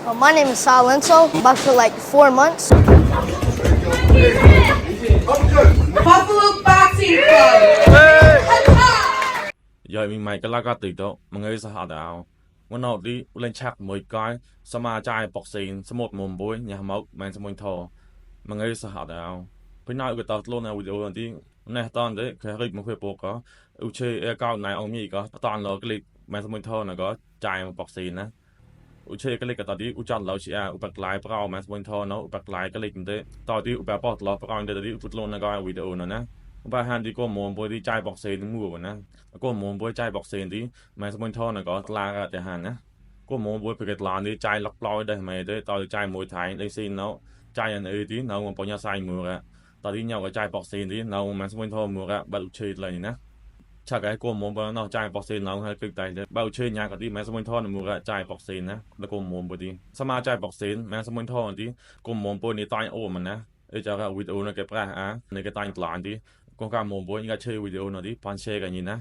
My name is Salenzo. About for like 4 months. Buffalo Boxing Club. Giờ mình mày cái lá cái từ đó mà người sẽ học đạoวันนอกดิเล่นชักมวยก้อยสมาใจปอกซีนสมุดมุมบุ้ยอย่ามกแมนสมุนทอมันไงสหัสเอาพี่น้อยก็ตัดลงในวิดีโอที่ในตอนนี้เคยรีบมาคุยปกก็อุเชเอเก้านายองมีก็ตอนเราก็รีบแมนสมุนทอนะก็ใจมาปอกซีนนะอุเชก็เลยก็ตอนที่อุจันเราเชียอุปกรณ์เปล่าแมนสมุนทอเนาะอุปกรณ์ก็เลยกันเด้ตอนที่อุปกรณ์เราเปล่าเดี๋ยวที่ฟุตลงในก็วิดีโอนะบางฮันที่ก็มองบอยที่ใจปอกซีนมั่วนะก็มองบอยใจปอกซีนที่แมนสมุนทอนะก็ลาแต่หันนะก็มองบอยไปเกิดลานที่ใจล็อกลอยได้ไหมได้ตอนใจมวยไทยได้ซีนเนาะใจอันอื่นที่เราปอยาใส่มือละตอนที่เราก็ใจปอกซีนที่เราแมนสมุนทอมือละบัลเชดเลยนะชักไอ้ก็มองบอยเนาะใจปอกซีนเราให้กึกใจบัลเชดยากกว่าที่แมนสมุนทอมือละใจปอกซีนนะแล้วก็มองบอยที่สมาใจปอกซีนแมนสมุนทอที่ก็มองบอยในใต้โอมันนะจะก็วิดีโอนะเก็บได้ในก็ใต้หลานที่ก็การมองบอยก็เชื่อวิดีโอนะที่พันเชกันยินนะ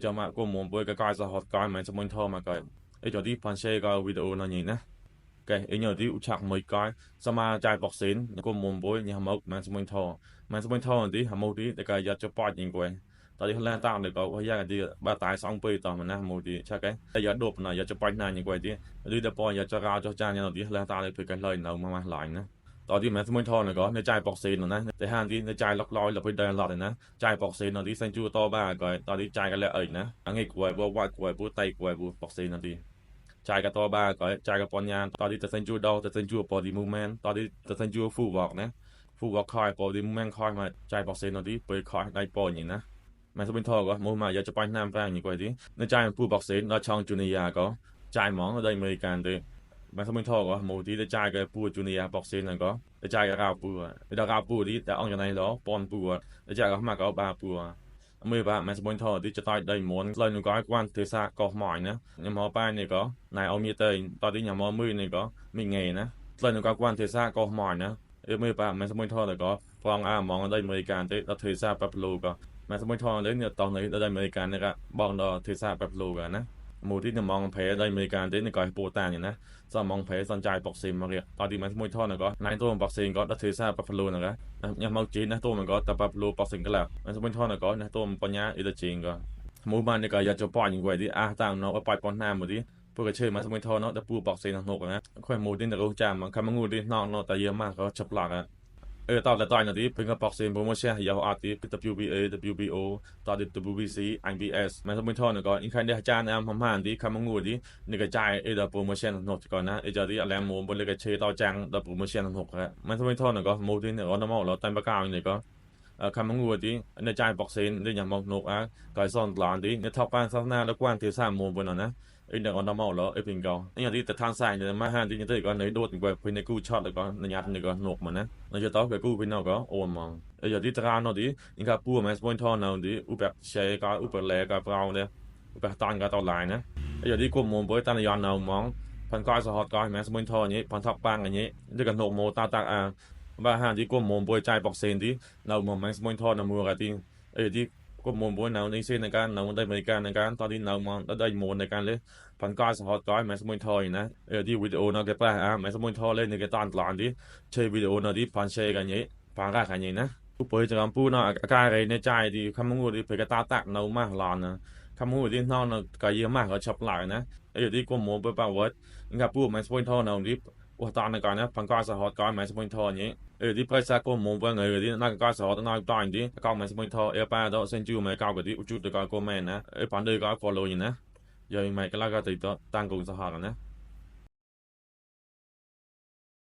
จะมาก็มองบอยก็กลายสะฮอตกลายแมนสมุนทอมาก็จะที่พันเชก็วิดีโอนะยินนะcái ấy nhờ đi uçak mấy cái sao mà chạy bọc xến có mồm bôi nhà mốc mà sân thọ tí hàm mốc tí để cái giờ cho bọt nhìn quay tại vì là tao để có cái gì ba tái xong bơi tao mà na mốc tí chắc cái giờ đột này giờ cho bọt này nhìn quay tí đi để bọt giờ cho rau cho cha nhà tí là tao để cái lời nào mà lại nữaตอนที่แม่สมุนทอเนี่ยก็ในใจปอกเซนนะแต่ห้างที่ในใจล็อกลอยเราไปเดินหลอดเลยนะใจปอกเซนตอนที่เซนจูโตบ้าก็ตอนที่ใจกันแล้วนะอันนี้กวยบัววาดกวยบัวไตกวยบัวปอกเซนตอนที่ใจกับตัวบ้าก็ใจกับปอนยานตอนที่จะเซนจูดอจะเซนจูปอดีมูแมนตอนที่จะเซนจูฟูบอกนะฟูบอกคอยปอดีมูแมนคอยมาใจปอกเซนตอนที่ไปคอยได้ปออย่างนะแม่สมุนทอก็มูมาอยากจะไปน้ำแรงอย่างกว่าที่ในใจฟูบอกเซนเราช่องจูเนียก็ใจหมองเราได้อเมริกันด้วยแม่สมุนทอก็มูที่ได้ใจกับฟูจูเนียบอกเซนนั่นก็ได้ใจกับราปูได้ราปูที่แต่อ่อนอย่างไรหรอปอนปูได้ใจกับมาก็บาปูเมื่อว่าแม่สมุนทอที่จะต่อยได้หมุนเลยนึกว่าวันเทศะก็หมอยนะยังมอป้ายนี่ก็นายเอามีเตยตอนที่ยังมอมือนี่ก็มีไงนะเลยนึกว่าวันเทศะก็หมอยนะเมื่อว่าแม่สมุนทอเลยก็ฟังมองได้อเมริกันที่เทศะปับลูก็แม่สมุนทอเลยเนี่ยตอนนี้ได้อเมริกันนี่ก็บอกเราเทศะปับลูกันนะมูที่จะมองเพได้อเมริกันที่นี่ก็โปรตานอย่างนะสมองเพสนใจปอกซิมมาเรียตอนที่แม่สมุนทอเนี่ยก็นายตัวปอกซิมก็เทศะปับลูนะครับยังมองจีนนะตัวมันก็แต่ปับลูปอกซิมก็แล้วแม่สมุนทอเนี่ยก็นะตัวมันปัญญาอิตาจีนก็หมู่บ้านนี่ก็อยากจะปล่อยอย่างไว้ที่ตามเนาะก็ปล่อยปอนหน้าหมดที่พวกก็เชื่อมาสมุนทอเนาะแต่ปูบอกเสียงหนกนะค่อยหมู่ที่แต่รู้จำมันคำงูที่นอกเนาะแต่เยอะมากก็ชับหลักตอนแต่ตอนนี้เพิ่งก็บอกเสียงโปรโมชั่นยาวอาร์ติเป็น WBA WBO ตอนที่ WBC IBS มาสมุนทอเนี่ยก็อีกครั้งเดียวอาจารย์พม่าที่คำงูที่นี่ก็จ่ายโปรโมชั่นหนกก่อนนะจะที่อะไรหมู่บนเลยก็เชื่อต่อจังโปรโมชั่นหนกครับมาสมุนทอเนี่ยก็หมู่ที่เนี่ยก็น้ำมันเราเต็มปากกาอย่างนี้ก็คำงูที่ในใจบอกเซนได้อย่างมองนกก็ซ่อนหลานที่ในท็อปบ้านซ่อนหน้าแล้วกว้างที่สามมุมบนนั้นนะเดี๋ยวน้ำมันเราเป็นก็อย่างที่แต่ทางซ้ายเนี่ยมาห้างที่นี่ก็ในโดดไปเป็นในกู้ช็อตแล้วก็ในยัดนี่ก็นกมันนะในจะต้องไปกู้เป็นนกก็โอนมองอย่างที่ตราโนที่นี่ก็ปูมาสปอนทอนเอาที่อุปเชยก็อุปเล่ก็เปล่าเนี่ยอุปตันก็ต่อลายนะอย่างที่กลุ่มมุมไปตันยอนเอามองพันก้อยสหอดก้อยมาสปอนทอนนี้พันทับปังอย่างนี้ด้วยกันนกโมตาตาบ้าห้างที่กลุ่มมุมไปใจปอกเซนที่เรามองมาสปอนทอนเอามือกันที่ที่ก็มองบนเราในเส้นในการเราได้บริการในการตอนที่เรามองได้โมในการเลยพันก้อยสหอดก้อยแมสมุนทอยนะที่วิดีโอเราเก็บไปแมสมุนทอยเล่นในการตอนหลานที่ใช้วิดีโอเราที่พันเชกันนี้พันก้ากันนี้นะผู้ป่วยจะทำผู้นอกอาการอะไรในใจที่คำงูที่เผยกระตาตักเรามากหลานนะคำงูที่นอกเราก็เยอะมากก็ชอบหลายนะที่ก็มองไปป่าววัดกับผู้แมสมุนทอยเราที่ว่าตอนในการนะพันก้อยสหอดก้อยแมสมุนทอยนี้ที่ไปสักก็มองไปไงที่นักการสอนนักตอนที่ก็แมสมุนทอยป้าเราเซนจูมาเก่ากับที่อุจุดก็แมนนะผ่านเดือนก็ follow อย่างนะยังไม่ก็แล้วก็ติดต่อตั้งกลุ่มสหกันนะ